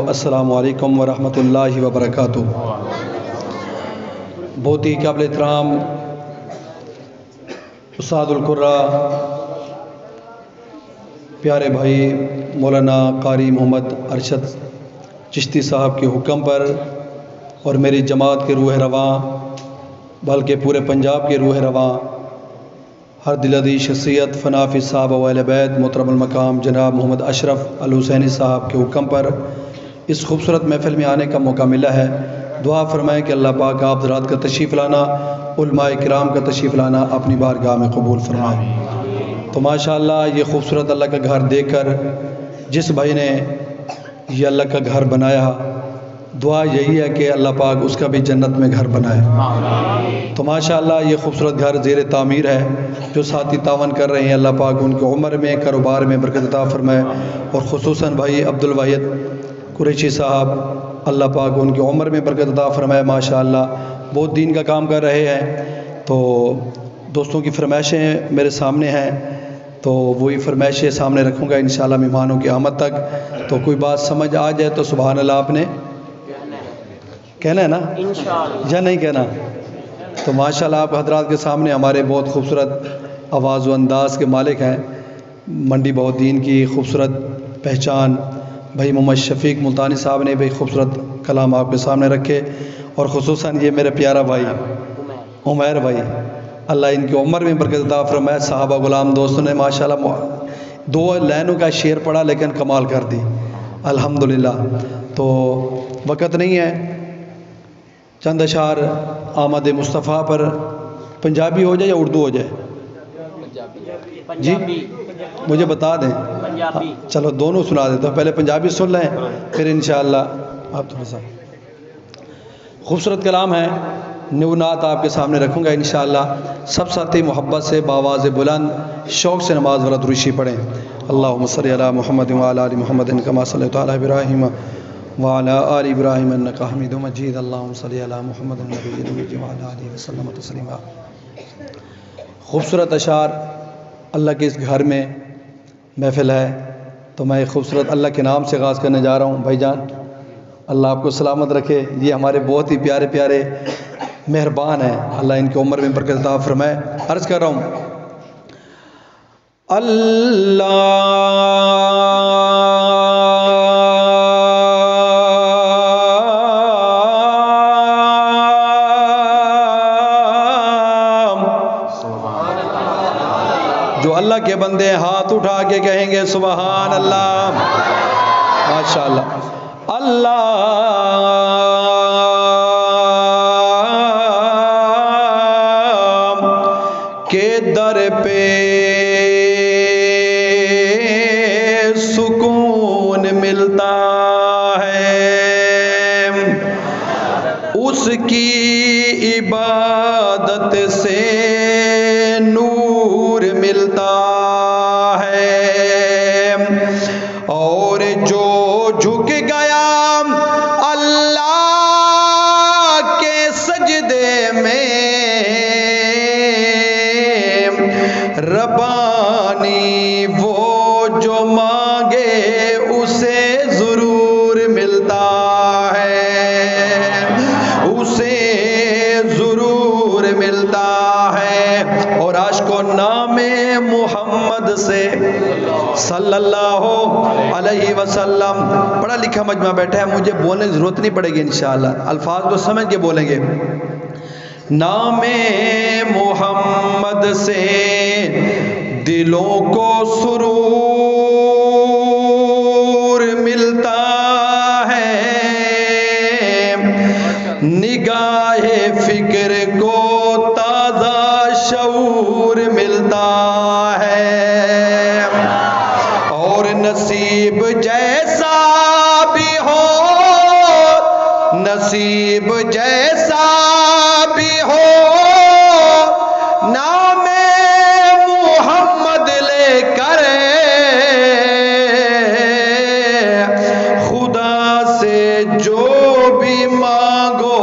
السلام علیکم ورحمۃ اللہ وبرکاتہ۔ بہت ہی قابل احترام استاد القرا پیارے بھائی مولانا قاری محمد ارشد چشتی صاحب کے حکم پر اور میری جماعت کے روح رواں بلکہ پورے پنجاب کے روح رواں ہر دلعزیز شخصیت فنافی صاحب و اہل بیت محترم المقام جناب محمد اشرف الحسینی صاحب کے حکم پر اس خوبصورت محفل میں آنے کا موقع ملا ہے۔ دعا فرمائیں کہ اللہ پاک آپ حضرات کا تشریف لانا، علماء کرام کا تشریف لانا اپنی بارگاہ میں قبول فرمائیں۔ تو ماشاءاللہ یہ خوبصورت اللہ کا گھر دیکھ کر جس بھائی نے یہ اللہ کا گھر بنایا، دعا یہی ہے کہ اللہ پاک اس کا بھی جنت میں گھر بنائے۔ تو ماشاءاللہ یہ خوبصورت گھر زیر تعمیر ہے۔ جو ساتھی تعاون کر رہے ہیں اللہ پاک ان کی عمر میں کاروبار میں برکت عطا فرمائے، اور خصوصاً بھائی عبدالواحد قریشی صاحب اللہ پاک ان کی عمر میں برکت عطا فرمائے۔ ماشاءاللہ بہت دین کا کام کر رہے ہیں۔ تو دوستوں کی فرمائشیں میرے سامنے ہیں، تو وہی فرمائشیں سامنے رکھوں گا انشاءاللہ مہمانوں کی آمد تک۔ تو کوئی بات سمجھ آ جائے تو سبحان اللہ آپ نے کہنا ہے نا یا نہیں کہنا؟ تو ماشاءاللہ آپ حضرات کے سامنے ہمارے بہت خوبصورت آواز و انداز کے مالک ہیں، منڈی بہودین کی خوبصورت پہچان بھائی محمد شفیق ملتانی صاحب نے بھی خوبصورت کلام آپ کے سامنے رکھے، اور خصوصاً یہ میرے پیارا بھائی عمیر بھائی اللہ ان کی عمر میں برکت عطا فرمائے۔ صحابہ غلام دوستوں نے ماشاءاللہ 2 لائنوں کا شعر پڑھا لیکن کمال کر دی الحمدللہ۔ تو وقت نہیں ہے، چند اشعار آمد مصطفیٰ پر پنجابی ہو جائے یا اردو ہو جائے؟ جی مجھے بتا دیں، چلو دونوں سنا دیتا ہوں، پہلے پنجابی سن لیں پھر انشاءاللہ آپ تھوڑا سا خوبصورت کلام ہے، نیو نعت آپ کے سامنے رکھوں گا انشاءاللہ۔ سب ساتھی محبت سے بآواز بلند شوق سے نماز ورد روشی پڑھیں۔ اللہم صلی علی محمد وعلی آل محمد کما صلیت علی ابراہیم وعلی آل ابراہیم انک حمید مجید۔ اللہم صلی علی محمد النبی الامی وعلی آلہ وسلم تسلیما۔ خوبصورت اشعار اللہ کے اس گھر میں محفل ہے، تو میں خوبصورت اللہ کے نام سے آغاز کرنے جا رہا ہوں۔ بھائی جان اللہ آپ کو سلامت رکھے، یہ ہمارے بہت ہی پیارے پیارے مہربان ہیں، اللہ ان کی عمر میں برکت عطا فرمائے۔ عرض کر رہا ہوں اللہ جو اللہ کے بندے ہاتھ اٹھا کے کہیں گے سبحان اللہ، ماشاءاللہ۔ اللہ کے در پہ سکون ملتا ہے، اس کی عبادت سے نور ملتا ہے، اور جو جھک گیا اللہ کے سجدے میں ربانی وہ جو مانگے اسے ضرور ملتا ہے، اسے ضرور ملتا ہے۔ اور عاشق و نام محمد سے صلی اللہ علیہ وسلم پڑھا لکھا مجمع بیٹھا ہے، مجھے بولنے کی ضرورت نہیں پڑے گی انشاءاللہ، الفاظ کو سمجھ کے بولیں گے۔ نام محمد سے دلوں کو سرور ملتا ہے، نگاہ فکر کو تازہ شعور ملتا ہے، اور نصیب جیسا بھی ہو، نصیب جیسا بھی ہو، نام محمد لے کر خدا سے جو بھی مانگو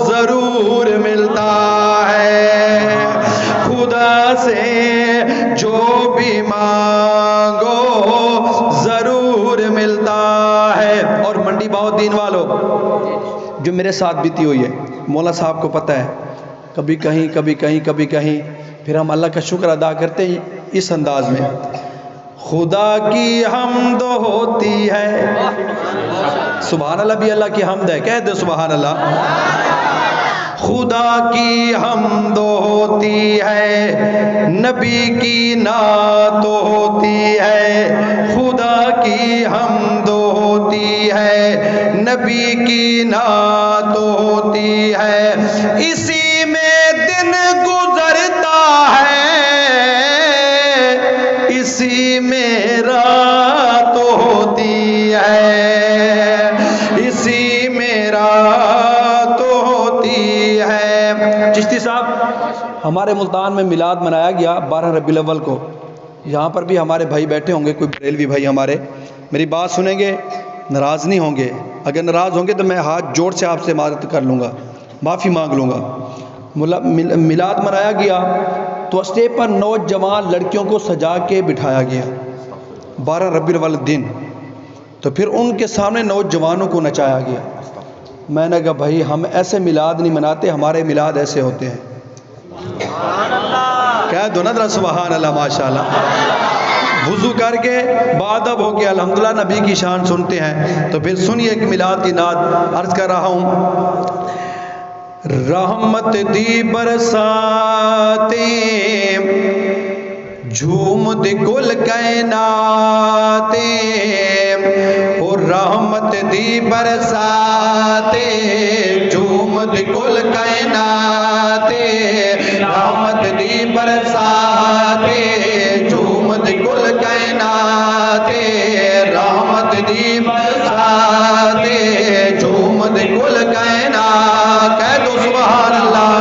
ضرور ملتا ہے، خدا سے جو بھی مانگو ضرور ملتا ہے۔ اور منڈی بہت دین والو جو میرے ساتھ بیتی ہوئی ہے، مولا صاحب کو پتہ ہے، کبھی کہیں کبھی کہیں کبھی کہیں، پھر ہم اللہ کا شکر ادا کرتے ہیں اس انداز میں، خدا کی حمد ہوتی ہے، سبحان اللہ بھی اللہ کی حمد ہے، کہہ دے سبحان اللہ، خدا کی حمد ہوتی ہے، نبی کی نعت ہوتی ہے، خدا کی حمد ہوتی ہے، نبی کی نعت ہوتی ہے، اسی میں دن گزرتا ہے، اسی میں رات ہوتی ہے، اسی میں رات ہوتی ہے۔ چشتی صاحب ہمارے ملتان میں میلاد منایا گیا 12 ربیع الاول کو، یہاں پر بھی ہمارے بھائی بیٹھے ہوں گے، کوئی بریلوی بھائی ہمارے، میری بات سنیں گے، ناراض نہیں ہوں گے، اگر ناراض ہوں گے تو میں ہاتھ جوڑ سے آپ سے معذرت کر لوں گا، معافی مانگ لوں گا۔ میلاد منایا گیا تو اسٹیج پر نوجوان لڑکیوں کو سجا کے بٹھایا گیا 12 ربیع الاول دن، تو پھر ان کے سامنے نوجوانوں کو نچایا گیا۔ میں نے کہا بھائی ہم ایسے میلاد نہیں مناتے، ہمارے میلاد ایسے ہوتے ہیں، کہہ دو نا ذرا سبحان اللہ ماشاءاللہ۔ وضو کر کے بادب ہو کے الحمدللہ نبی کی شان سنتے ہیں، تو پھر سنیے کہ میلاد کی نعت عرض کر رہا ہوں، رحمت دی برساتے جھوم دی کل کائنات، او رحمت دی برساتے جھوم دی کل کائنات، رحمت دی برساتے جھوم دی کل کائنات، رحمت دی برساتے جھوم دی کل کائنات، کہہ دو سبحان اللہ،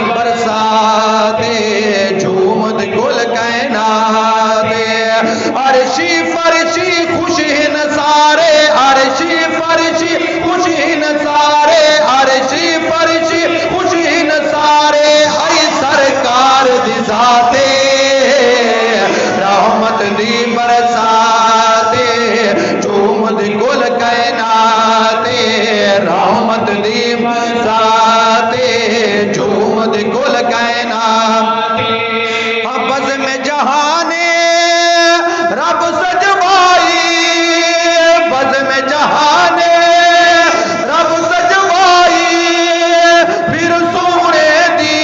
برساتے جھوم دی کل کائنات، عرشی فرشی خوش ہیں سارے، عرشی فرشی خوش ہیں سارے، عرشی فرشی خوش ہیں سارے، اے سرکار دی ذاتے رحمت دی برساتے جھوم دی کل کائنات، رحمت دی برساتے جھوم دی کل کائنات، بز میں جہان رب سجوائی، بز میں جہان رب سجوائی، پھر سونے دی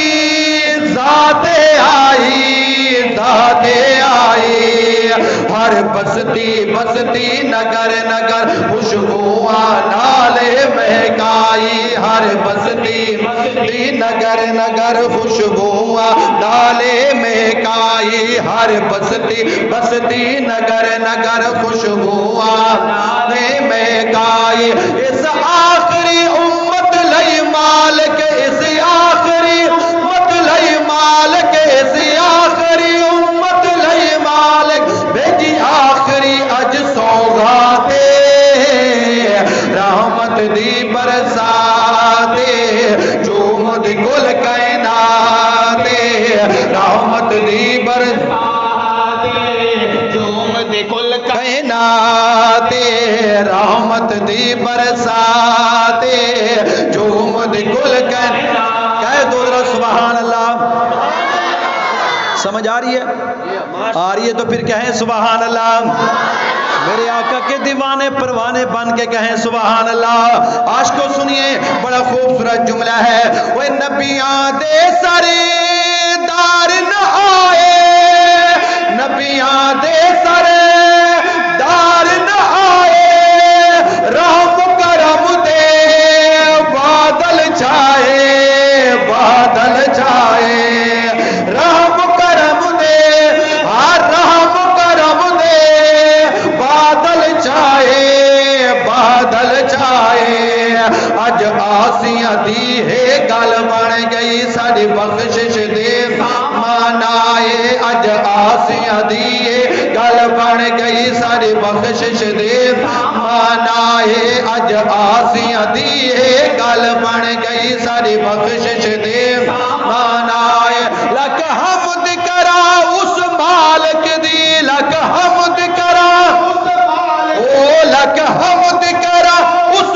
ذات آئی، ذات آئی، ہر بستی بستی نگر نگر خوشبواں نالے مہکائی، ہر بستی بستی نگر نگر خوشبواں نالے مہکائی، ہر بستی بستی نگر نگر خوشبواں نالے مہکائی، اس آخری امت لئی مالک، اس آخری امت لئی مالک، اس آخری امت لئی مالک، بھیجی آخری اج سوغاتے رحمت دی برساتے جھوم دی کل کائنات، رحمت دی برساتے جھوم دی کل کائنات، رحمت دی برساتے جھوم دی کل کائنات، کہہ دو ذرا سبحان اللہ، سمجھ آ رہی ہے؟ آ رہی ہے تو پھر کہیں سبحان اللہ، میرے آقا کے دیوانے پروانے بن کے کہیں سبحان اللہ۔ عاشقو سنیے بڑا خوبصورت جملہ ہے، وہ نبیاں دے سردار نہ آئے، نبیاں دے سردار نہ آئے، رحم کرم دے بادل چھائے، بادل چھائے، رحم کرم دے، رحم کرم دے بادل چھائے، بادل چھائے، اج آسیاں دی ہے گل بن گئی ساری بخشش دے منائے، اج آسیاں دی ہے گل بن گئی ساری بخشش دے منائے، اج آسیاں دی ہے گل بن گئی ساری بخشش دے منائے، لک حمد کرا اس مالک دی، لک حمد کرا، او لک حمد کرا اس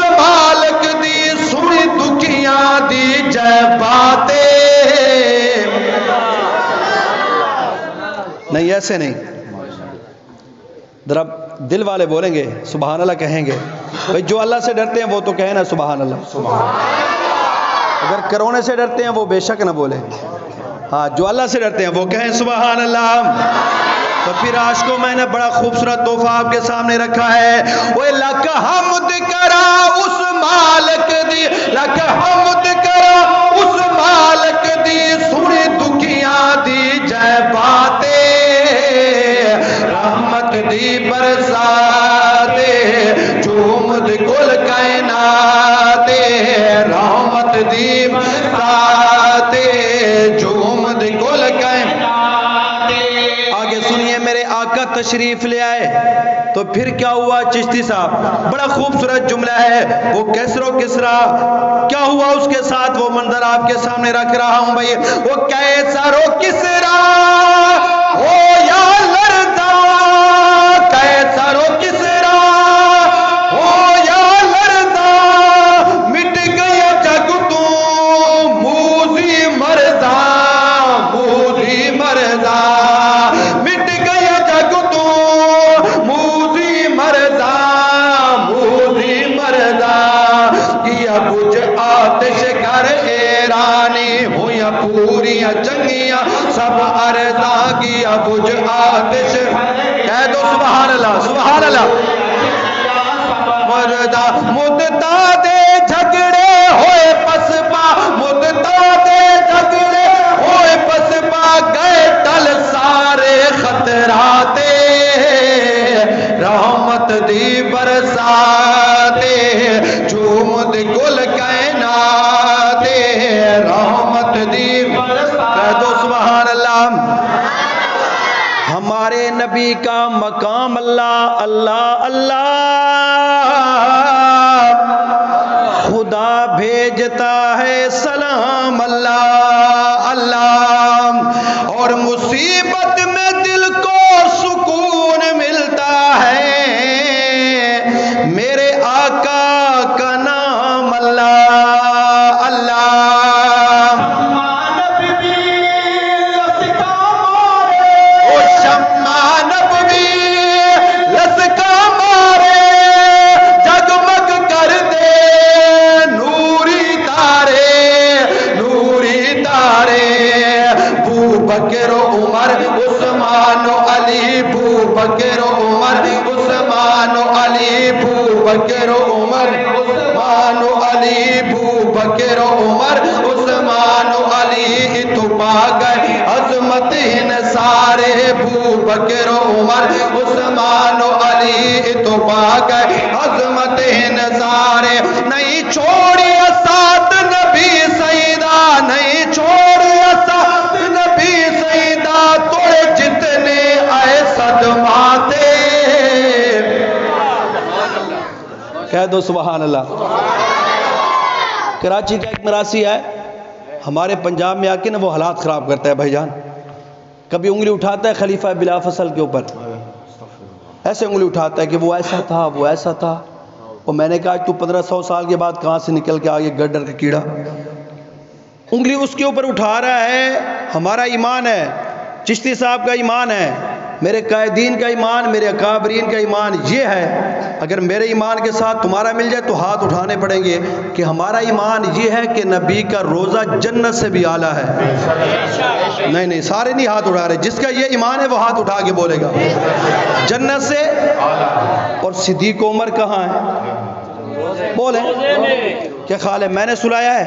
ایسے نہیں. ذرا دل والے بولیں گے سبحان اللہ کہیں گے. بھائی جو اللہ سے ڈرتے ہیں وہ تو کہیں نا سبحان اللہ. اگر کرونے سے ڈرتے ہیں وہ بے شک نہ بولیں. ہاں جو اللہ سے ڈرتے ہیں وہ کہیں سبحان اللہ. تو پھر آج کو میں نے بڑا خوبصورت تحفہ آپ کے سامنے رکھا ہے. وہ لک حمد کرا اس مالک دی, لک حمد کرا اس مالک دی, سنی دکھیاں دی جے باتیں, رحمت دی برسا دے, جومد کل کائنات, رحمت دی برسا دے, جومد کل کائنات. آگے سنیے میرے آقا تشریف لے آئے تو پھر کیا ہوا چشتی صاحب؟ بڑا خوبصورت جملہ ہے. وہ کیسر و کسرا کیا ہوا اس کے ساتھ, وہ منظر آپ کے سامنے رکھ رہا ہوں بھائی. وہ کیسر و کسرا ہو یا لرزا, کیسر و کسرا ہو یا لرزا, مٹ گیا جگ تو موزی مرزا, موزی مرزا, مٹ گیا جگ تو موزی مرزا, موزی مرزا. کیا بجھ آتش کر ایرانی ہویا پوریا چنگیاں سب ارزا, کیا بجھ آتش. کہہ دو سبحان اللہ سبحان اللہ. مرزا مدتا دے جھگڑے ہوئے پسپا, مدتا دے جھگڑے ہوئے پسپا, گئے ٹل سارے خطراتے, رحمت دی برساتے, جومد کل کائنات, رحمت دی برساتے. کہہ دو سبحان اللہ. ہمارے نبی کا مقام اللہ اللہ اللہ, خدا بھیجتا ہے سلام اللہ اللہ, اور مصیبت میں دل کو سکون ملتا ہے, میرے آقا کا نام اللہ اللہ. بکر عمر عثمان علی, بو بکر عمر عثمان علی, بو بکر عمر عثمان علی, بو بکر عمر عثمان علی, تو پا گئے عظمت ہن سارے, بو بکر عمر عثمان علی, تو پا گئے عظمت ہن سارے. نہیں چھوڑی ساتھ نبی سیدہ, نہیں چھوڑی ساتھ نبی سیدہ, توڑے جتنے آئے صدماتے. کہہ دو سبحان اللہ. کراچی کا ایک مراسی ہے, ہمارے پنجاب میں آ کے نا وہ حالات خراب کرتا ہے بھائی جان. کبھی انگلی اٹھاتا ہے خلیفہ بلا فصل کے اوپر, ایسے انگلی اٹھاتا ہے کہ وہ ایسا تھا وہ ایسا تھا. اور میں نے کہا تو 1500 سال کے بعد کہاں سے نکل کے آگے گڈر کا کیڑا, انگلی اس کے اوپر اٹھا رہا ہے. ہمارا ایمان ہے, چشتی صاحب کا ایمان ہے, میرے قائدین کا ایمان, میرے اکابرین کا ایمان یہ ہے. اگر میرے ایمان کے ساتھ تمہارا مل جائے تو ہاتھ اٹھانے پڑیں گے کہ ہمارا ایمان یہ ہے کہ نبی کا روزہ جنت سے بھی اعلیٰ ہے. نہیں نہیں سارے نہیں ہاتھ اٹھا رہے, جس کا یہ ایمان ہے وہ ہاتھ اٹھا کے بولے گا جنت سے. اور صدیق عمر کہاں ہے بولیں, کیا خیال ہے؟ میں نے سلایا ہے,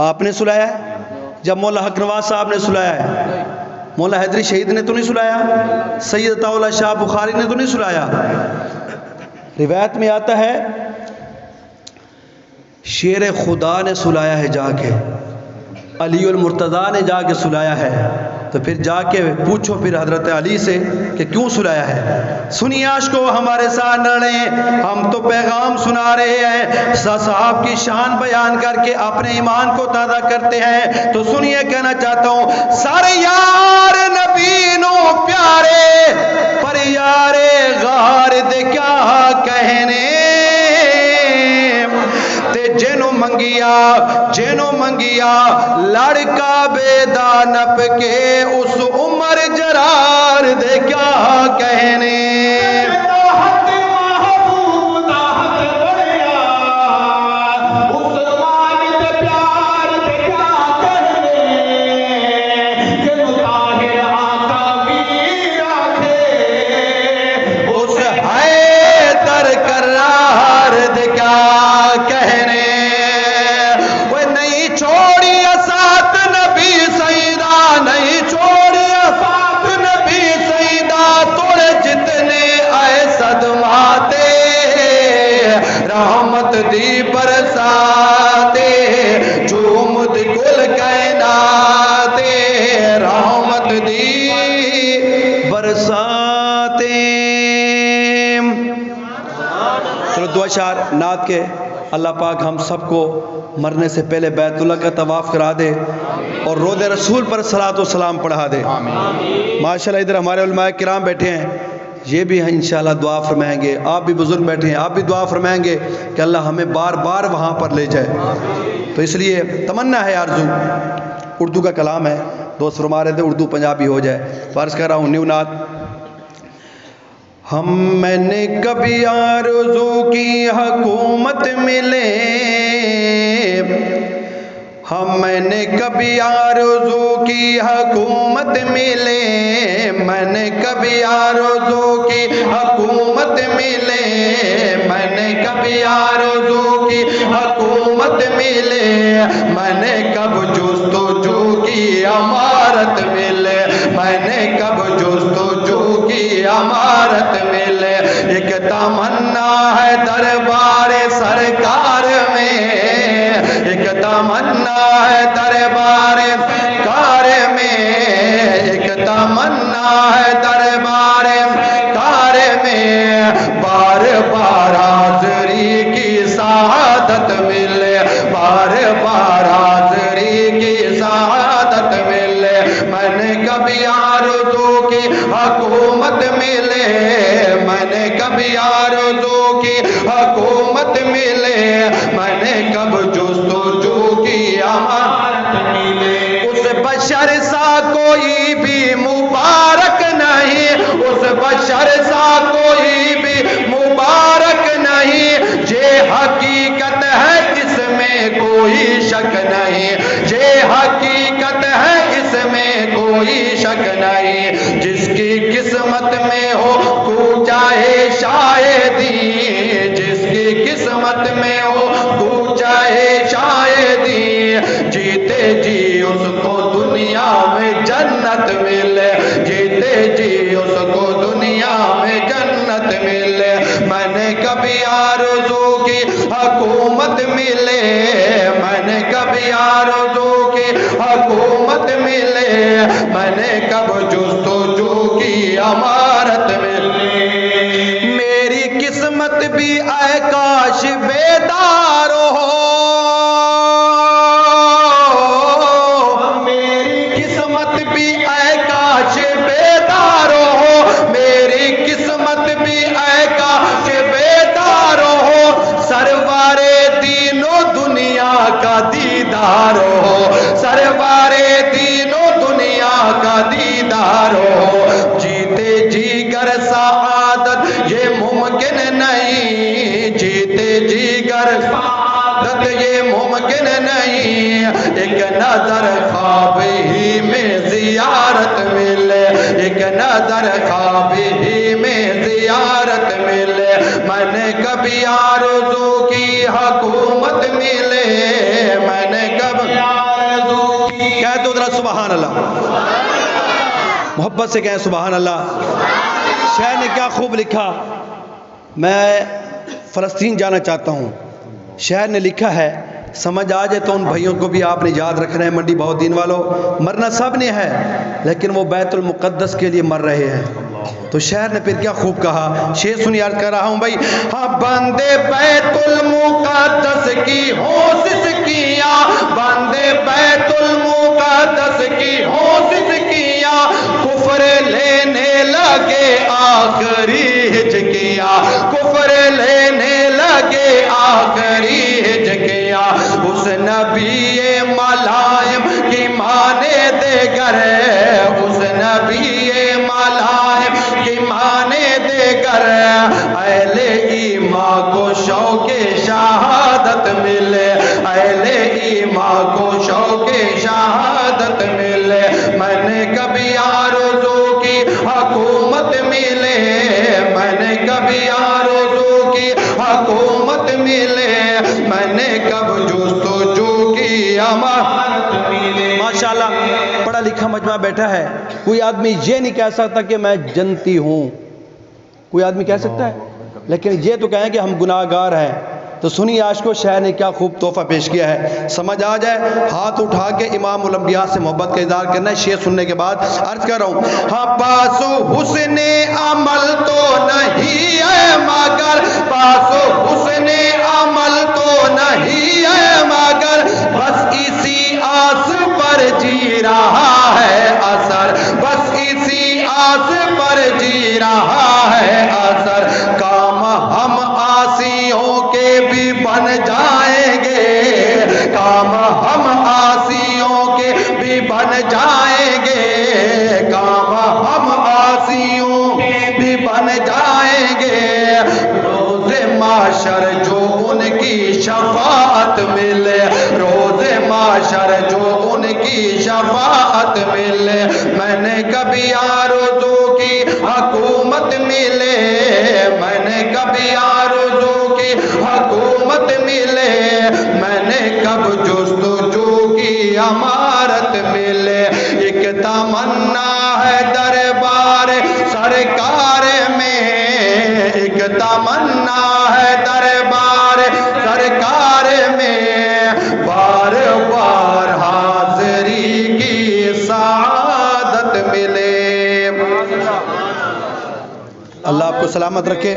آپ نے سلایا ہے, جب مولا حق نواز صاحب نے سلایا ہے, مولا حیدری شہید نے تو نہیں سلایا, سید عطا اللہ شاہ بخاری نے تو نہیں سلایا. روایت میں آتا ہے شیر خدا نے سلایا ہے جا کے, علی المرتضیٰ نے جا کے سلایا ہے. تو پھر جا کے پوچھو پھر حضرت علی سے کہ کیوں سلایا ہے. سنیے عاشقو ہمارے ساتھ لڑیں, ہم تو پیغام سنا رہے ہیں, صاحب کی شان بیان کر کے اپنے ایمان کو تازہ کرتے ہیں. تو سنیے کہنا چاہتا ہوں سارے یار نبی نو پیارے, پر یارے غار دے کیا کہنے, تے جنوں منگیا جینو منگیا لڑکا بے دانپ کے اس عمر جرار دے کیا کہنے رحمت دی برساتے جومد گل کائناتے رحمت دی برساتے. چلو دو اشعار نعت کے. اللہ پاک ہم سب کو مرنے سے پہلے بیت اللہ کا طواف کرا دے اور رود رسول پر صلاۃ و سلام پڑھا دے. ماشاءاللہ ادھر ہمارے علماء کرام بیٹھے ہیں, یہ بھی انشاءاللہ دعا فرمائیں گے. آپ بھی بزرگ بیٹھے ہیں, آپ بھی دعا فرمائیں گے کہ اللہ ہمیں بار بار وہاں پر لے جائے. تو اس لیے تمنا ہے, آرزو. اردو کا کلام ہے, دوست فرما رہے تھے اردو پنجابی ہو جائے. فرض کر رہا ہوں نیو نعت. میں نے کبھی آرزو کی حکومت ملے, میں نے کبھی آرزو کی حکومت ملے, میں نے کبھی آرزو کی حکومت ملے, میں نے کبھی آرزو کی حکومت ملے, میں نے کب جستجو کی عمارت ملے, میں نے کب جستجو کی عمارت ملے. ایک تمنا ہے دربار سرکار میں, ایک تمنا ہے دربار کار میں, ایک تمنا ہے دربار کار میں, بار بار حاضری کی سعادت ملے, بار بار حاضری کی سعادت ملے. میں نے کبھی آرزو کی حکومت ملے, میں نے کبھی آرزو کی حکومت ملے, میں نے کب جستجو کی عمارت ملے. اس بشر سا کوئی بھی مبارک نہیں, اس بشر سا کوئی بھی مبارک نہیں, یہ حقیقت ہے اس میں کوئی شک نہیں, یہ حقیقت ہے اس میں کوئی شک نہیں. جس کی قسمت میں ہو کو چاہے شاہدی, جس کی قسمت میں ہو کو چاہے شاہدی, جیتے جی اس کو دنیا میں جنت ملے, جیتے جی اس کو دنیا میں جنت ملے. میں نے کبھی آرزو کی حکومت ملے, میں نے کبھی آرزو کی حکومت ملے, میں نے کب جستجو کی عمارت ملے. میری قسمت بھی اے کاش بیدار ہو, میری قسمت بھی اے کاش بیدار ہو, میری قسمت بھی اے کاش بیدار ہو, سرور دین و دنیا کا دیدار ہو, سرور دین و دنیا کا دیدار ہو. جیتے جی گر سعادت یہ ممکن نہیں, جیتے جی گر سعادت یہ ممکن نہیں, ایک نظر خواب ہی میں زیارت ملے, ایک نظر خواب ہی میں زیارت ملے. میں نے کبھی آرزو کی حکومت ملے, میں نے کبھی آرزو کی. کہہ دو ذرا سبحان اللہ, محبت سے کہیں سبحان اللہ. شاعر نے کیا خوب لکھا. میں فلسطین جانا چاہتا ہوں. شاعر نے لکھا ہے, سمجھ آ جائے تو ان بھائیوں کو بھی آپ نے یاد رکھنا ہے. منڈی بہت دین والوں, مرنا سب نے ہے لیکن وہ بیت المقدس کے لیے مر رہے ہیں. تو شاعر نے پھر کیا خوب کہا, شعر سنی عرض کر رہا ہوں بھائی. ہاں بندے بیت المقدس کی ہوسس کیا, بندے بیت المقدس کی ہوسس کیا, کفر لینے لگے آخری ہجکیاں, کفر لینے لگے آخری ہجکیاں. شہادت ملے، اہل ایمان کو شوق شہادت ملے، میں نے کبھی آرزو کی حکومت ملے، میں نے کبھی آرزو کی حکومت ملے، میں نے کب جستجو کی امانت ملے۔ ماشاءاللہ پڑھا لکھا مجمع بیٹھا ہے، کوئی آدمی یہ نہیں کہہ سکتا کہ میں جنتی ہوں، کوئی آدمی کہہ سکتا ہے؟ لیکن یہ تو کہیں کہ ہم گناہ گار ہیں۔ تو سنی عاشقو شاعر نے کیا خوب تحفہ پیش کیا ہے، سمجھ آ جائے ہاتھ اٹھا کے امام الانبیاء سے محبت کا اظہار کرنا ہے۔ شعر سننے کے بعد عرض کر رہا ہوں، ہاں پاسو حسن عمل تو نہیں ہے مگر، پاسو حسن عمل تو نہیں ہے مگر، بس اسی آس پر جی رہا ہے اثر، بس اسی آس پر جی رہا ہے اثر، کام ہم آسیوں کے بھی بن جائیں گے، کام ہم آسیوں کے بھی بن جائیں گے، کام ہم آسیوں کے بھی بن جائیں گے، روز معاشر جو ان کی شفاعت ملے، روز معاشر جو ان کی شفاعت ملے، میں نے کبھی آرزو کی حکومت ملے، میں نے کبھی آرزو کی حکومت ملے، میں نے کب جستجو کی امارت ملے، ایک تمنا ہے دربار سرکار میں، ایک تمنا ہے دربار سرکار میں، بار بار حاضری کی سعادت ملے۔ اللہ آپ کو سلامت رکھے۔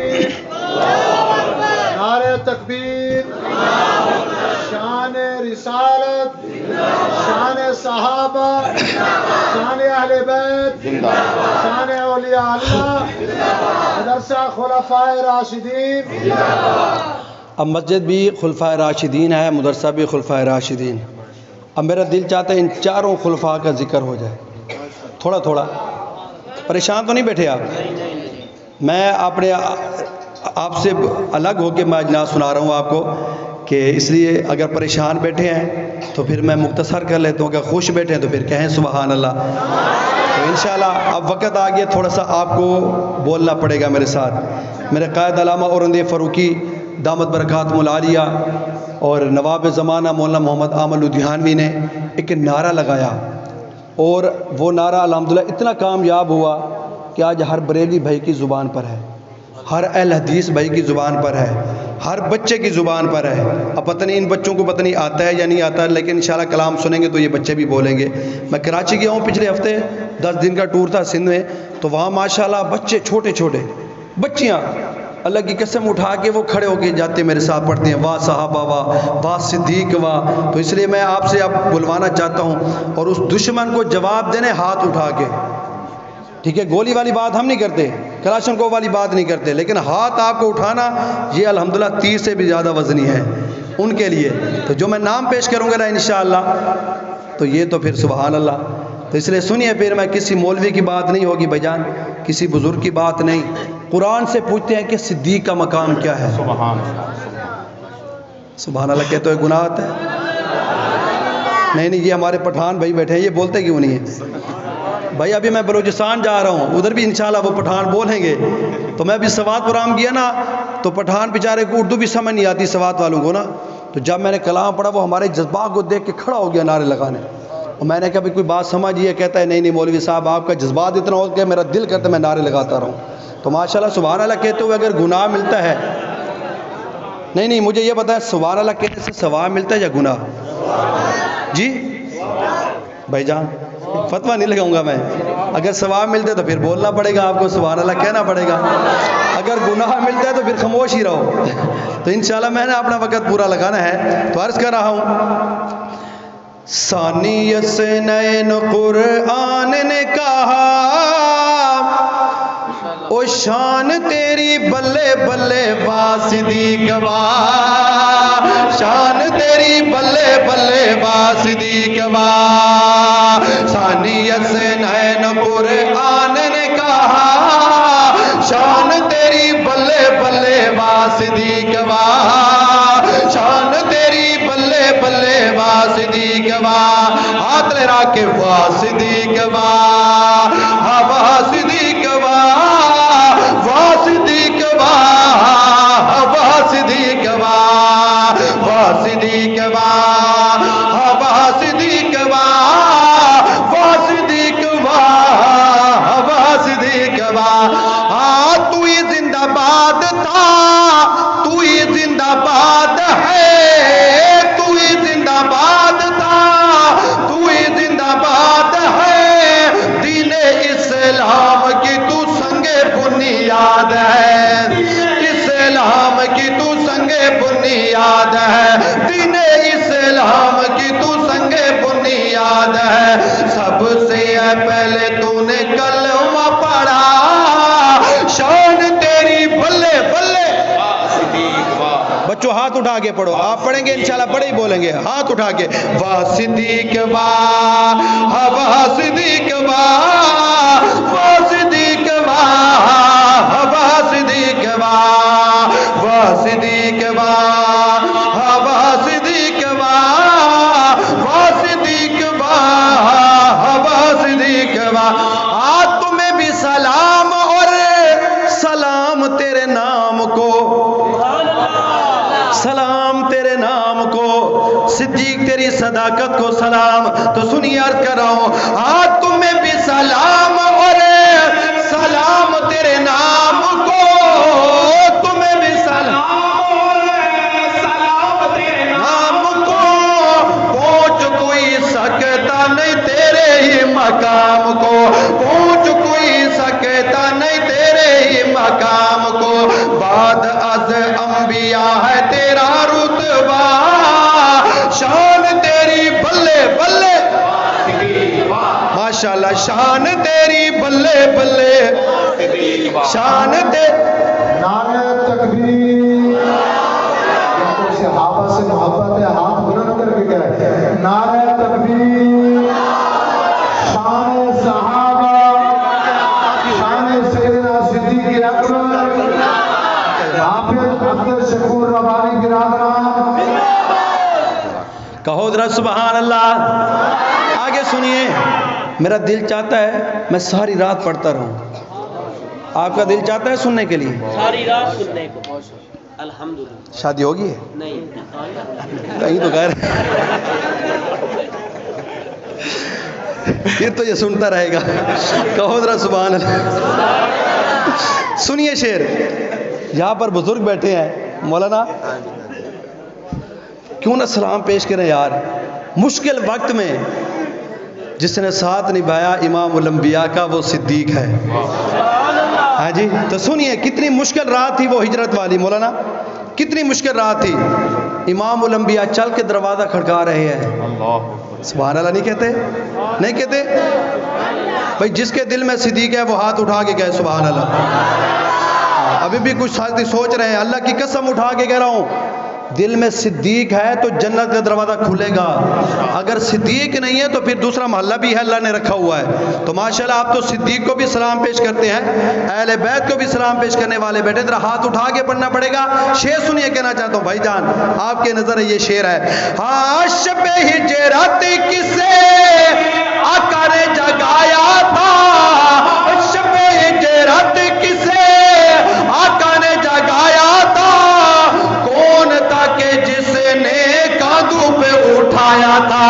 نعرہ تکبیر، شان رسالت، شان صحابہ، شان اہل بیت، شان اولیاء اللہ، مدرسہ خلفائے راشدین۔ اب مسجد بھی خلفائے راشدین ہے، مدرسہ بھی خلفائے راشدین۔ اب میرا دل چاہتا ہے ان چاروں خلفاء کا ذکر ہو جائے تھوڑا تھوڑا۔ پریشان تو نہیں بیٹھے آپ؟ میں اپنے آپ سے الگ ہو کے میں اجناس سنا رہا ہوں آپ کو، کہ اس لیے اگر پریشان بیٹھے ہیں تو پھر میں مختصر کر لیتا ہوں، اگر خوش بیٹھے ہیں تو پھر کہیں سبحان اللہ۔ تو انشاءاللہ اب وقت آ گیا، تھوڑا سا آپ کو بولنا پڑے گا میرے ساتھ۔ میرے قائد علامہ اورنگزیب فاروقی دامت برکاتہم العالیہ اور نواب زمانہ مولانا محمد عامر لدھیانوی نے ایک نعرہ لگایا، اور وہ نعرہ الحمدللہ اتنا کامیاب ہوا کہ آج ہر بریلی بھائی کی زبان پر ہے، ہر اہل حدیث بھائی کی زبان پر ہے، ہر بچے کی زبان پر ہے۔ اب پتہ نہیں ان بچوں کو پتہ نہیں آتا ہے یا نہیں آتا ہے، لیکن انشاءاللہ کلام سنیں گے تو یہ بچے بھی بولیں گے۔ میں کراچی گیا ہوں پچھلے ہفتے، 10 دن کا ٹور تھا سندھ میں، تو وہاں ماشاءاللہ بچے چھوٹے چھوٹے بچیاں اللہ کی قسم اٹھا کے وہ کھڑے ہو کے جاتے میرے ساتھ پڑھتے ہیں، واہ صحابہ واہ، واہ صدیق واہ۔ تو اس لیے میں آپ سے اب بلوانا چاہتا ہوں، اور اس دشمن کو جواب دینے ہاتھ اٹھا کے، ٹھیک ہے، گولی والی بات ہم نہیں کرتے، کلاشنکوف والی بات نہیں کرتے، لیکن ہاتھ آپ کو اٹھانا یہ الحمدللہ 30 سے بھی زیادہ وزنی ہے ان کے لیے۔ تو جو میں نام پیش کروں گا نا انشاءاللہ، تو یہ تو پھر سبحان اللہ۔ تو اس لیے سنیے، پھر میں کسی مولوی کی بات نہیں ہوگی بھائی جان، کسی بزرگ کی بات نہیں، قرآن سے پوچھتے ہیں کہ صدیق کا مقام کیا ہے۔ سبحان اللہ کہتے ہوئے گناہ آتا ہے؟ نہیں نہیں، یہ ہمارے پٹھان بھائی بیٹھے ہیں، یہ بولتے کیوں نہیں ہیں بھائی؟ ابھی میں بلوچستان جا رہا ہوں، ادھر بھی انشاءاللہ وہ پٹھان بولیں گے۔ تو میں ابھی سوات پروگرام کیا نا، تو پٹھان بیچارے کو اردو بھی سمجھ نہیں آتی سوات والوں کو نا، تو جب میں نے کلام پڑھا وہ ہمارے جذبات کو دیکھ کے کھڑا ہو گیا نعرے لگانے، اور میں نے کہا کوئی بات سمجھیے، کہتا ہے نہیں نہیں مولوی صاحب آپ کا جذبات اتنا ہو گیا میرا دل کرتا ہے میں نعرے لگاتا رہوں۔ تو ماشاءاللہ سبحان اللہ کہتے ہوئے اگر گناہ ملتا ہے، نہیں نہیں مجھے یہ بتائیں سبحان اللہ کہنے سے ثواب ملتا ہے یا گناہ؟ جی بھائی جان فتویٰ نہیں لگاؤں گا میں، اگر ثواب ملتا ہے تو پھر بولنا پڑے گا آپ کو، سبحان اللہ کہنا پڑے گا، اگر گناہ ملتا ہے تو پھر خاموش ہی رہو۔ تو انشاءاللہ میں نے اپنا وقت پورا لگانا ہے، تو عرض کر رہا ہوں، ثانی اثنین قرآن نے کہا او شان تیری بلے بلے واسدی گواہ، شان تیری بلے بلے واسدی گواہ، ثانی اثنین قرآن نے کہا شان تیری بلے بلے واسدی گواہ، میرا کہ واہ صدیق واہ، ہاں واہ صدیق واہ، واہ صدیق واہ، واہ صدیق واہ، واہ صدیق واہ، ہاں واہ صدیق واہ، واہ صدیق واہ، واہ صدیق واہ۔ ہاں تو ہی زندہ باد تھا، تو ہی زندہ باد ہے، تو ہی زندہ باد تھا، تو ہی زندہ باد ہے، دین اسلام کی تو سنگ بنیاد ہے، اسلام کی تو سنگ بنیاد ہے، دین اسلام کی تو سنگ بنیاد ہے، سب سے پہلے تو نے کلمہ پڑھا، شان تیری بلے بلے۔ بچوں ہاتھ اٹھا کے پڑھو، آپ پڑھیں گے انشاءاللہ بڑے ہی بولیں گے، ہاتھ اٹھا کے واہ صدیق واہ، ہاں واہ صدیق واہ، واہ صدیق واہ، واہ صدیق واہ، واہ صدیق واہ، ہاں واہ صدیق واہ، واہ صدیق واہ، واہ صدیق واہ۔ آج تمہیں بھی سلام اور سلام تیرے نام کو، سلام تیرے نام کو، صدیق تیری صداقت کو سلام۔ تو سنیے عرض کر رہا ہوں، آج تمہیں بھی سلام اور سلام تیرے نام کو، تمہیں بھی سلام اور سلام تیرے نام کو، پہنچ کوئی سکتا نہیں تیرے ہی مقام کو، پہنچ کوئی سکتا نہیں تیرے ہی مقام کو، بعد از انبیاء ہے تیرا رتبہ، شان تیری بلے بلے، ماشاءاللہ شان تیری بلے بلے، شان تیری۔ نعرہ تکبیر، جن کو صحابہ سے محبت ہے ہاتھ بلند کر کے کہے نعرہ تکبیر، شان صحابہ، شان سیدنا صدیق اکبر، حافظ عبد شکور ربانی برادران، کہو ذرا سبحان اللہ۔ آگے سنیے، میرا دل چاہتا ہے میں ساری رات پڑھتا رہوں، آپ کا دل چاہتا ہے سننے کے لیے؟ ساری رات سننے کو الحمدللہ۔ شادی ہوگی ہے نہیں کہیں تو غیر، پھر تو یہ سنتا رہے گا، کہو ذرا سبحان اللہ۔ سنیے شعر، یہاں پر بزرگ بیٹھے ہیں مولانا، کیوں نہ سلام پیش کریں یار، مشکل وقت میں جس نے ساتھ نبھایا امام الانبیاء کا وہ صدیق ہے۔ ہاں جی، تو سنیے کتنی مشکل رات تھی وہ ہجرت والی مولانا، کتنی مشکل رات تھی، امام الانبیاء چل کے دروازہ کھڑکا رہے ہیں، سبحان اللہ نہیں کہتے؟ نہیں کہتے؟ بھائی جس کے دل میں صدیق ہے وہ ہاتھ اٹھا کے کہے سبحان اللہ۔ ابھی بھی کچھ ساتھی سوچ رہے ہیں، اللہ کی قسم اٹھا کے کہہ رہا ہوں، دل میں صدیق ہے تو جنت کا دروازہ کھلے گا، اگر صدیق نہیں ہے تو پھر دوسرا محلہ بھی ہے اللہ نے رکھا ہوا ہے۔ تو ماشاءاللہ آپ تو صدیق کو بھی سلام پیش کرتے ہیں، اہل بیت کو بھی سلام پیش کرنے والے بیٹھے، ذرا ہاتھ اٹھا کے پڑھنا پڑے گا۔ شعر سنیے، کہنا چاہتا ہوں بھائی جان آپ کے نظر یہ شعر ہے، ہاں شب ہجرت کسے آقا نے جگایا تھا، شب ہجرت کسے آقا نے جگایا تھا، کون تھا کہ جس نے کاندھوں پہ اٹھایا تھا،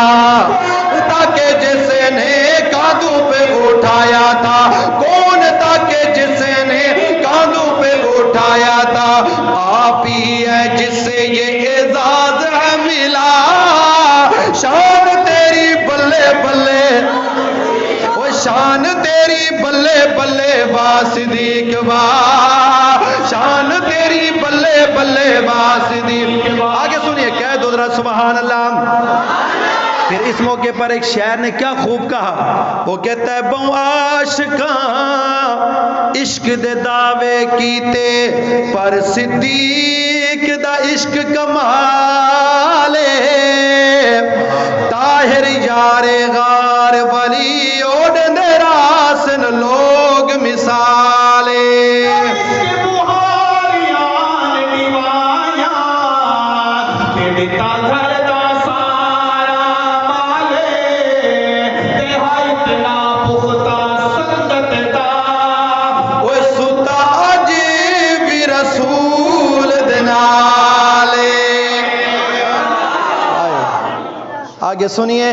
تاکہ جس نے کاندھوں پہ اٹھایا تھا، کون تھا کہ جس نے کاندھوں پہ اٹھایا تھا، آپ ہی ہے جس سے یہ اعزاز ہے ملا، شان تیری بلے بلے، وہ شان تیری بلے بلے واہ صدیق واہ، شان تیری بلے بلے واہ صدیق واہ۔ آگے سنیے، کہہ دو ذرا سبحان اللہ۔ پھر اس موقع پر ایک شاعر نے کیا خوب کہا، وہ کہتا ہے بہو عاشقاں عشق دے دعوے کیتے پر صدیق دا عشق کمالے، طاہر یار غار ولی اوڑن راسن لوگ مثالے، آگے سنیے،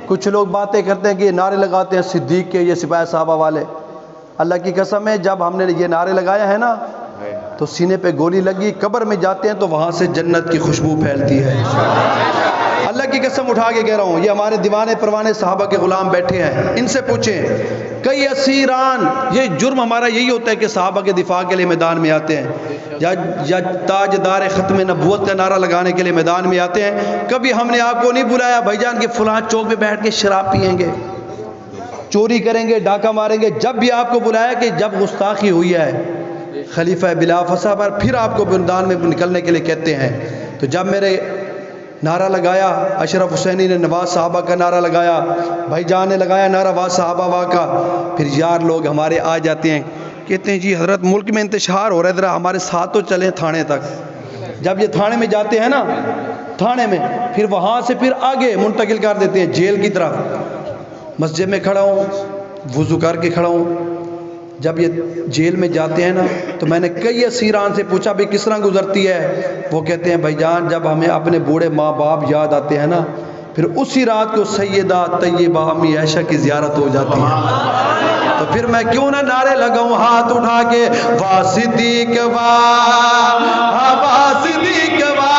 کچھ لوگ باتیں کرتے ہیں کہ یہ نعرے لگاتے ہیں صدیق کے، یہ سپاہی صحابہ والے. اللہ کی قسم ہے جب ہم نے یہ نعرے لگایا ہے نا تو سینے پہ گولی لگی، قبر میں جاتے ہیں تو وہاں سے جنت کی خوشبو پھیلتی ہے. اللہ کی قسم اٹھا کے کہہ رہا ہوں، یہ ہمارے دیوانے پروانے صحابہ کے غلام بیٹھے ہیں، ان سے پوچھیں کئی اسیران. یہ جرم ہمارا یہی ہوتا ہے کہ صحابہ کے دفاع کے لیے میدان میں آتے ہیں یا تاجدار ختم نبوت کا نعرہ لگانے کے لیے میدان میں آتے ہیں. کبھی ہم نے آپ کو نہیں بلایا بھائی جان کہ فلاں چوک پہ بیٹھ کے شراب پیئیں گے، چوری کریں گے، ڈاکہ ماریں گے. جب بھی آپ کو بلایا کہ جب گستاخی ہوئی ہے خلیفہ بلا فسا پر، پھر آپ کو میدان میں نکلنے کے لیے کہتے ہیں. تو جب میرے نعرہ لگایا، اشرف حسینی نے نواز صحابہ کا نعرہ لگایا، بھائی جان نے لگایا نعرہ واز صحابہ وا کا، پھر یار لوگ ہمارے آ جاتے ہیں کہتے ہیں جی حضرت ملک میں انتشار ہو رہا ہے، ذرا ہمارے ساتھ تو چلیں تھانے تک. جب یہ تھانے میں جاتے ہیں نا، تھانے میں پھر وہاں سے پھر آگے منتقل کر دیتے ہیں جیل کی طرف. مسجد میں کھڑا ہوں، وضو کر کے کھڑا ہوں. جب یہ جیل میں جاتے ہیں نا تو میں نے کئی اسیران سے پوچھا بھی کس طرح گزرتی ہے. وہ کہتے ہیں بھائی جان جب ہمیں اپنے بوڑھے ماں باپ یاد آتے ہیں نا، پھر اسی رات کو سیدہ طیبہ امی عائشہ کی زیارت ہو جاتی ہے. تو پھر میں کیوں نہ نعرے لگاؤں ہاتھ اٹھا کے، وا صدیق وا، وا صدیق وا،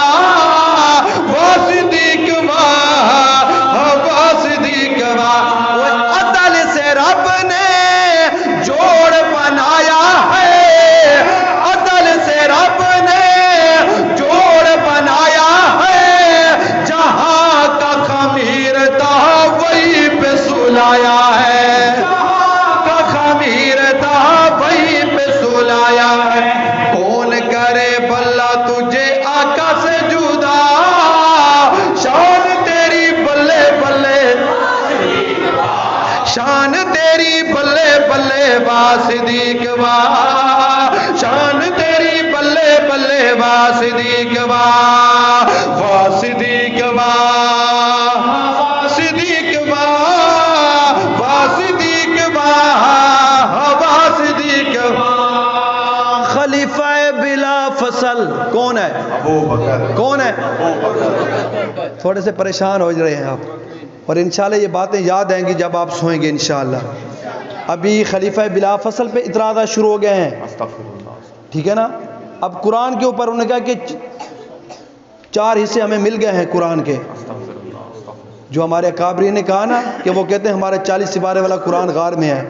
وا صدیق وا، وا صدیق وا. وہ عدل سے رب نے جوڑ بنایا ہے، عدل سے رب نے جوڑ بنایا ہے، جہاں کا خمیر تھا وہی پہ سلایا ہے، جہاں کا خمیر تھا وہی پہ سلایا ہے. کون کرے بھلا تجھے آقا سے جدا، شان تیری بلے بلے، شان تیری بلے بلے وا صدیق وا، شان تیری بلے بلے وا صدیق وا، وا صدیق وا، وا صدیق وا، وا صدیق وا، وا صدیق وا. خلیفہ بلا فصل کون ہے؟ ابو بکر. کون ہے؟ ابو بکر. تھوڑے سے پریشان ہو رہے ہیں آپ، اور انشاءاللہ یہ باتیں یاد آئیں گی جب آپ سوئیں گے انشاءاللہ. ابھی خلیفہ بلا فصل پہ اعتراضات شروع ہو گئے ہیں، ٹھیک ہے نا. اب قرآن کے اوپر انہوں نے کہا کہ 4 حصے ہمیں مل گئے ہیں قرآن کے. جو ہمارے اکابرین نے کہا نا کہ وہ کہتے ہیں ہمارے 40 سپارے والا قرآن غار میں ہے.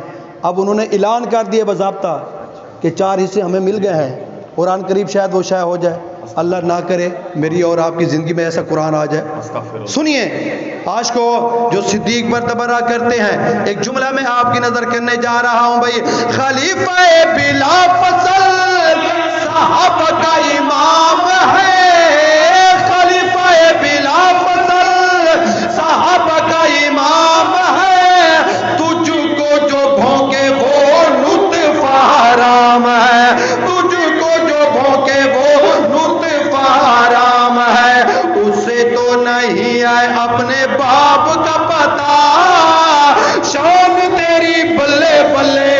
اب انہوں نے اعلان کر دیا باضابطہ کہ 4 حصے ہمیں مل گئے ہیں. قرآن قریب شاید وہ شائع ہو جائے، اللہ نہ کرے میری اور آپ کی زندگی میں ایسا قرآن آ جائے. سنیے آج کو جو صدیق پر تبرہ کرتے ہیں، ایک جملہ میں آپ کی نظر کرنے جا رہا ہوں. بھائی خلیفہ بلا فصل صحابہ کا امام ہے، خلیفہ بلا فصل صحابہ کا امام ہے. تجھ کو جو بھونکے وہ لطف حرام ہے، تجھ کو جو بھونکے وہ لطف حرام ہے. اسے تو نہیں ہے اپنے باپ کا پتا، شان تیری بلے بلے،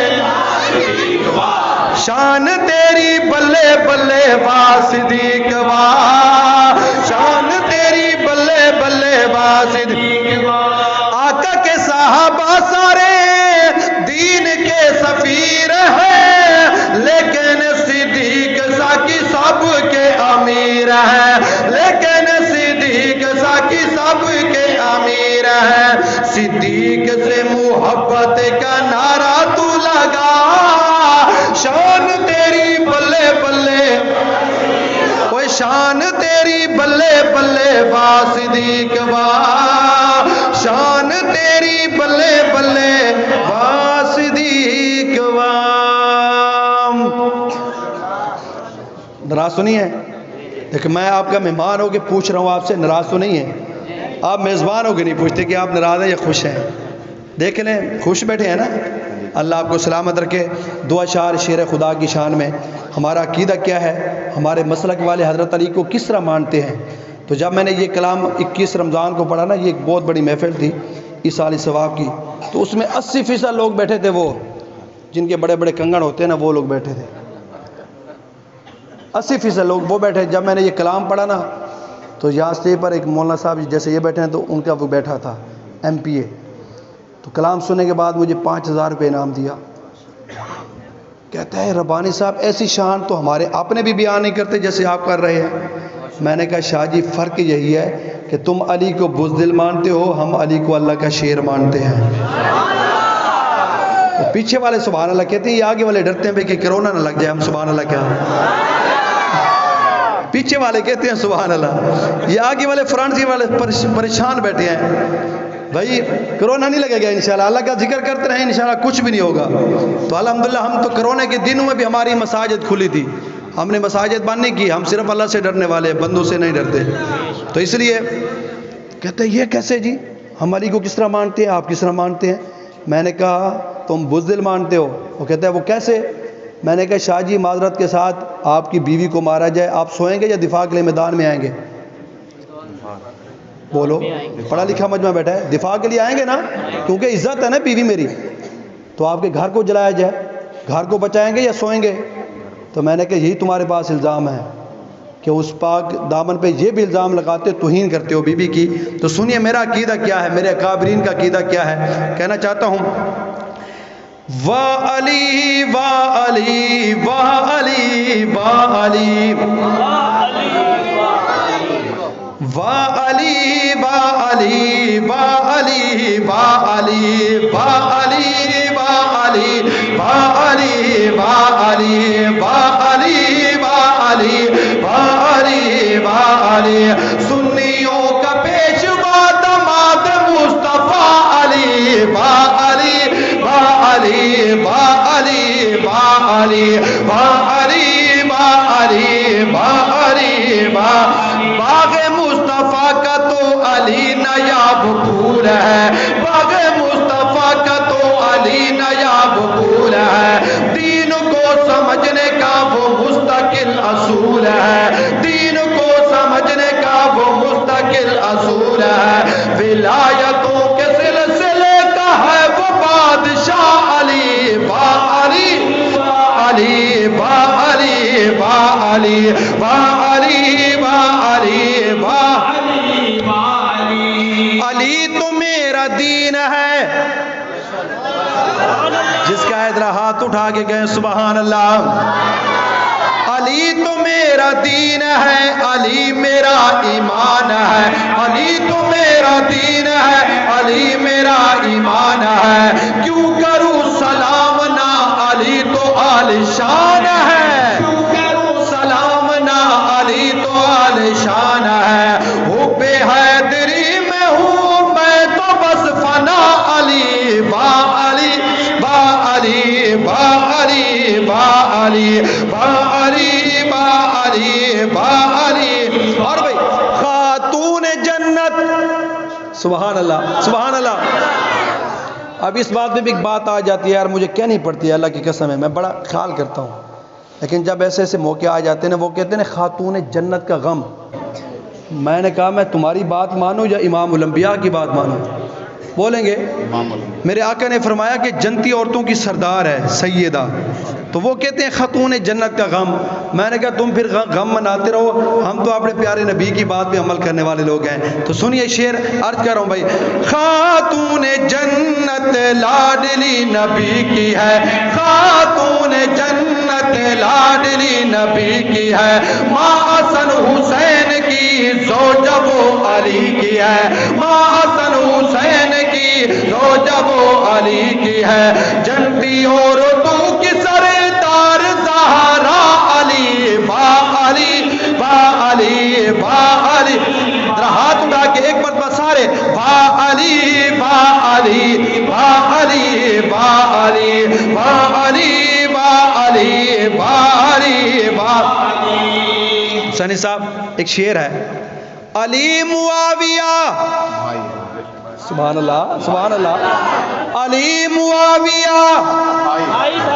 شان تیری بلے بلے وا صدیق وا، شان تیری بلے بلے وا صدیق وا. آقا کے صحابہ سارے دین کے سفیر ہیں، لیکن صدیق ساکی سب کے امیر ہیں، لیکن صدیق ساکی سب کے امیر ہیں. صدیق سے محبت کا نعرہ تو لگا، شان تیری بلے بلے، کوئی شان تیری بلے بلے وا صدیق وا، شان تیری بلے بلے وا صدیق وا. ناراض تو نہیں ہے؟ لیکن میں آپ کا مہمان ہو کے پوچھ رہا ہوں آپ سے، ناراض تو نہیں ہے؟ آپ میزبان ہو کے نہیں پوچھتے کہ آپ ناراض ہیں یا خوش ہیں. دیکھ لیں خوش بیٹھے ہیں نا. اللہ آپ کو سلامت رکھے. 2 اشعار شیر خدا کی شان میں. ہمارا عقیدہ کیا ہے، ہمارے مسلک والے حضرت علی کو کس طرح مانتے ہیں. تو جب میں نے یہ کلام 21 رمضان کو پڑھا نا، یہ ایک بہت بڑی محفل تھی عیسائی ثواب کی، تو اس میں 80% لوگ بیٹھے تھے، وہ جن کے بڑے بڑے کنگن ہوتے ہیں نا وہ لوگ بیٹھے تھے. 80% لوگ وہ بیٹھے. جب میں نے یہ کلام پڑھا نا تو یہاں اسٹیج پر ایک مولانا صاحب جیسے یہ بیٹھے ہیں تو ان کا وہ بیٹھا تھا MPA، تو کلام سننے کے بعد مجھے 5000 روپے انعام دیا. کہتا ہے ربانی صاحب ایسی شان تو ہمارے اپنے بھی بیان نہیں کرتے جیسے آپ کر رہے ہیں. میں نے کہا شاہ جی فرق یہی ہے کہ تم علی کو بزدل مانتے ہو، ہم علی کو اللہ کا شیر مانتے ہیں. تو پیچھے والے سبحان اللہ کہتے ہیں، یہ آگے والے ڈرتے ہیں کہ کرونا نہ لگ جائے. ہم سبحان اللہ کیا، پیچھے والے کہتے ہیں سبحان اللہ، یہ آگے والے فرانسی والے پریشان بیٹھے ہیں. بھائی کرونا نہیں لگے گا انشاءاللہ، اللہ کا ذکر کرتے رہیں انشاءاللہ کچھ بھی نہیں ہوگا. تو الحمدللہ ہم تو کرونا کے دنوں میں بھی ہماری مساجد کھلی تھی، ہم نے مساجد بند نہیں کی. ہم صرف اللہ سے ڈرنے والے، بندوں سے نہیں ڈرتے. تو اس لیے کہتے ہیں یہ کیسے جی، ہم علی کو کس طرح مانتے ہیں، آپ کس طرح مانتے ہیں. میں نے کہا تم بزدل مانتے ہو. وہ کہتا ہے وہ کیسے. میں نے کہا شاہ جی معذرت کے ساتھ آپ کی بیوی کو مارا جائے، آپ سوئیں گے یا دفاع کے لیے میدان میں آئیں گے؟ بولو، پڑھا لکھا مجمع بیٹھا ہے، دفاع کے لیے آئیں گے نا، کیونکہ عزت ہے نا بیوی میری. تو آپ کے گھر کو جلایا جائے، گھر کو بچائیں گے یا سوئیں گے؟ تو میں نے کہا یہی تمہارے پاس الزام ہے کہ اس پاک دامن پہ یہ بھی الزام لگاتے ہو، توہین کرتے ہو بیوی کی. تو سنیے میرا عقیدہ کیا ہے، میرے اکابرین کا عقیدہ کیا ہے. کہنا چاہتا ہوں واہ علی واہ علی واہ علی واہ علی واہ علی واہ علی واہ علی واہ علی واہ علی واہ علی واہ علی واہ علی واہ علی واہ علی واہ علی واہ علی. سنیوں کا پیشوا داماد مصطفیٰ علی واہ علی واہ علی واہ علی واہ علی واہ علی واہ علی واہ علی واہ. باغ مصطفیٰ کا تو علی نایاب پھول ہے، باغ مصطفیٰ کا تو علی نایاب پھول ہے. دین کو سمجھنے کا وہ مستقل اصول ہے، دین کو سمجھنے کا وہ مستقل اصول ہے. ولایتوں کے سلسلے کا ہے وہ بادشاہ علی واہ علی علی واہ علی واہ علی واہ علی واہ علی واہ علی واہ علی. علی تو میرا دین ہے، جس کا ہے ذرا ہاتھ اٹھا کے کہیں سبحان اللہ. علی تو میرا دین ہے، علی میرا ایمان ہے. علی تو میرا دین ہے، علی میرا ایمان ہے. کیوں کروں سلام نہ علی تو عالی شان ہے، کیوں کروں سلام نہ علی تو عالی شان ہے. حب حیدری میں ہوں میں تو بس فنا علی واہ علی واہ علی واہ علی واہ علی واہ علی واہ علی واہ علی. اور بھائی خاتون جنت، سبحان اللہ سبحان اللہ. اب اس بات میں بھی ایک بات آ جاتی ہے یار، مجھے کہنی پڑتی ہے، اللہ کی قسم ہے میں بڑا خیال کرتا ہوں، لیکن جب ایسے ایسے موقع آ جاتے ہیں نا، وہ کہتے ہیں خاتون جنت کا غم. میں نے کہا میں تمہاری بات مانوں یا امام الانبیاء کی بات مانوں؟ بولیں گے میرے آقا نے فرمایا کہ جنتی عورتوں کی سردار ہے سیدہ، تو وہ کہتے ہیں خاتون جنت کا غم. میں نے کہا تم پھر غم مناتے رہو، ہم تو اپنے پیارے نبی کی بات پہ عمل کرنے والے لوگ ہیں. تو سنیے شعر عرض کر رہا ہوں بھائی. خاتون جنت لاڈلی نبی کی ہے، خاتون جنت لاڈلی نبی کی ہے. ماں حسن حسین کی زوجہ وہ علی کی ہے، ماں حسن حسین کی زوجہ وہ علی کی ہے. جنتی عورتوں کی سردار زہرا علی واہ علی واہ علی واہ علی. ذرا ہاتھ اٹھا کے ایک مرتبہ سارے واہ علی واہ علی واہ علی واہ علی واہ علی واہ علی واہ علی واہ علی. سنی صاحب ایک شعر ہے، علی معاویہ سبحان اللہ سبحان اللہ. علی معاویہ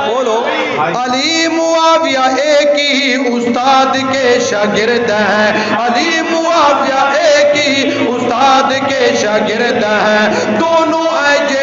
بولو، علی معاویہ ایک ہی استاد کے شاگرد ہیں، علی معاویہ ایک ہی استاد کے شاگرد ہیں. دونوں ایجے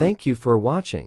Thank you for watching.